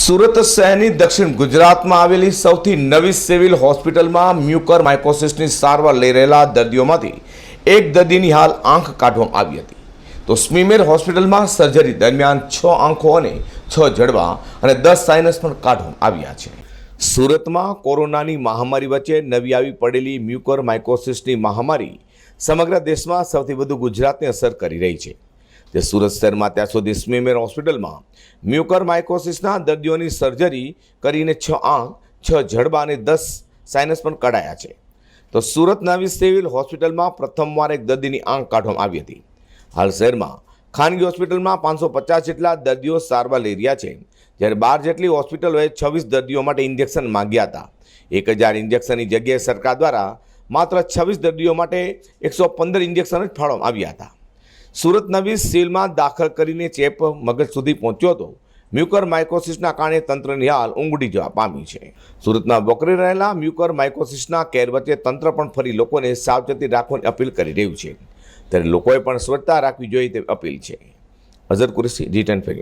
સુરત શહેરની દક્ષિણ ગુજરાતમાં આવેલી સૌથી નવી સિવિલ હોસ્પિટલમાં મ્યુકર માઇકોસિસની સારવાર લઈ રહેલા દર્દીઓમાંથી એક દર્દીની હાલ આંખ કાઢવામાં આવી હતી. તો સ્મીમેર હોસ્પિટલમાં સર્જરી દરમિયાન 6 આંખો અને 6 જડબા અને 10 સાઇનસ પણ કાઢવામાં આવ્યા છે. સુરતમાં કોરોનાની મહામારી વચ્ચે નવી આવી પડેલી મ્યુકર માઇકોસિસની મહામારી સમગ્ર દેશમાં સૌથી વધુ ગુજરાતને અસર કરી રહી છે. તે સુરત શહેરમાં ત્યાં સુધી સ્મીમેર હોસ્પિટલમાં મ્યુકર માઇકોસિસના દર્દીઓની સર્જરી કરીને 6 આંખ 6 જડબા અને 10 સાઇનસ પણ કઢાયા છે. તો સુરત નવી સિવિલ હોસ્પિટલમાં પ્રથમવાર એક દર્દીની આંખ કાઢવામાં આવી હતી. હાલ શહેરમાં ખાનગી હોસ્પિટલમાં 550 જેટલા દર્દીઓ સારવાર લઈ રહ્યા છે, જ્યારે 12 જેટલી હોસ્પિટલોએ 26 દર્દીઓ માટે ઇન્જેક્શન માંગ્યા હતા. 1000 ઇન્જેક્શનની જગ્યાએ સરકાર દ્વારા માત્ર 26 દર્દીઓ માટે 115 ઇન્જેક્શન જ ફાળવવામાં આવ્યા હતા. સુરત નવી સિવિલમાં દાખલ કરીને ચેપ મગજ સુધી પહોંચ્યો હતો. મ્યુકર માઇકોસિસના કારણે તંત્રની હાલ ઊંઘડી જવા પામી છે. સુરતમાં વકરી રહેલા મ્યુકર માઇકોસિસના કેર વચ્ચે તંત્ર પણ ફરી લોકોને સાવચેતી રાખવાની અપીલ કરી રહ્યું છે, ત્યારે લોકોએ પણ સ્વચ્છતા રાખવી જોઈએ તેવી અપીલ છે. Azhar Qureshi, G10 fake.